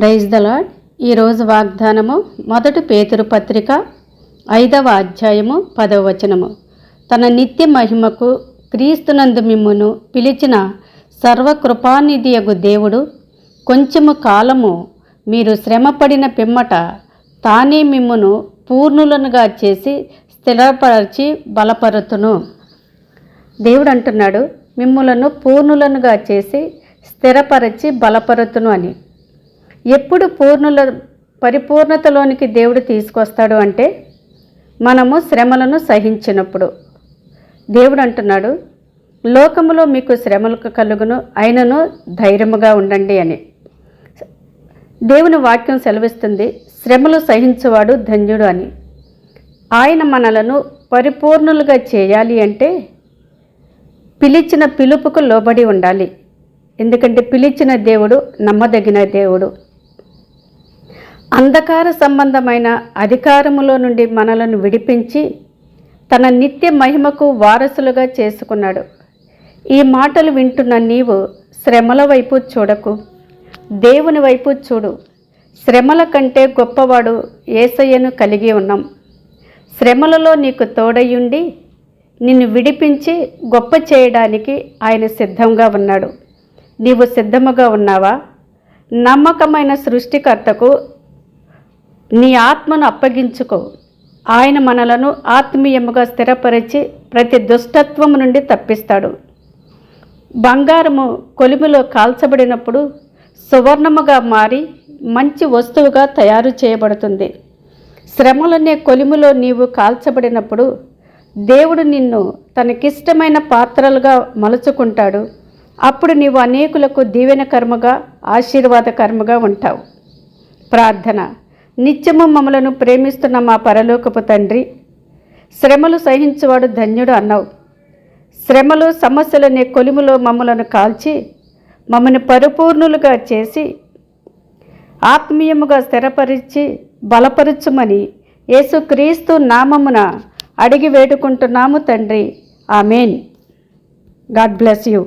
Praise the lord. ఈరోజు వాగ్దానము 1 పేతురు పత్రిక 5వ అధ్యాయము 10వ వచనము. తన నిత్య మహిమకు క్రీస్తునందు మిమ్మును పిలిచిన సర్వకృపానిధియగు దేవుడు కొంచెము కాలము మీరు శ్రమపడిన పిమ్మట తానే మిమ్మును పూర్ణులనుగా చేసి స్థిరపరచి బలపరుతును. దేవుడు అంటున్నాడు, మిమ్ములను పూర్ణులనుగా చేసి స్థిరపరచి బలపరుతును అని. ఎప్పుడు పరిపూర్ణతలోనికి దేవుడు తీసుకొస్తాడు అంటే మనము శ్రమలను సహించినప్పుడు. దేవుడు అంటున్నాడు, లోకములో మీకు శ్రమలు కలుగును, అయినను ధైర్యముగా ఉండండి అని. దేవుని వాక్యం సెలవిస్తుంది, శ్రమలు సహించువాడు ధన్యుడు అని. ఆయన మనలను పరిపూర్ణులుగా చేయాలి అంటే పిలిచిన పిలుపుకు లోబడి ఉండాలి. ఎందుకంటే పిలిచిన దేవుడు నమ్మదగిన దేవుడు. అంధకార సంబంధమైన అధికారములో నుండి మనలను విడిపించి తన నిత్య మహిమకు వారసులుగా చేసుకున్నాడు. ఈ మాటలు వింటున్న నీవు శ్రమల వైపు చూడకు, దేవుని వైపు చూడు. శ్రమల కంటే గొప్పవాడు యేసయ్యను కలిగి ఉన్నాం. శ్రమలలో నీకు తోడయుండి నిన్ను విడిపించి గొప్ప చేయడానికి ఆయన సిద్ధంగా ఉన్నాడు. నీవు సిద్ధముగా ఉన్నావా? నమ్మకమైన సృష్టికర్తకు నీ ఆత్మను అప్పగించుకో. ఆయన మనలను ఆత్మీయముగా స్థిరపరిచి ప్రతి దుష్టత్వము నుండి తప్పిస్తాడు. బంగారము కొలిమిలో కాల్చబడినప్పుడు సువర్ణముగా మారి మంచి వస్తువుగా తయారు చేయబడుతుంది. శ్రమలనే కొలిమిలో నీవు కాల్చబడినప్పుడు దేవుడు నిన్ను తనకిష్టమైన పాత్రలుగా మలుచుకుంటాడు. అప్పుడు నీవు అనేకులకు దీవెనకర్మగా ఆశీర్వాదకర్మగా ఉంటావు. ప్రార్థన. నిత్యము మమ్మలను ప్రేమిస్తున్న మా పరలోకపు తండ్రి, శ్రమలు సహించువాడు ధన్యుడు అన్నావు. శ్రమలు సమస్యలనే కొలిములో మమ్మలను కాల్చి మమ్మల్ని పరిపూర్ణులుగా చేసి ఆత్మీయముగా స్థిరపరిచి బలపరుచుమని యేసుక్రీస్తు నామమున అడిగి వేడుకుంటున్నాము తండ్రి. ఆమెన్. God bless you.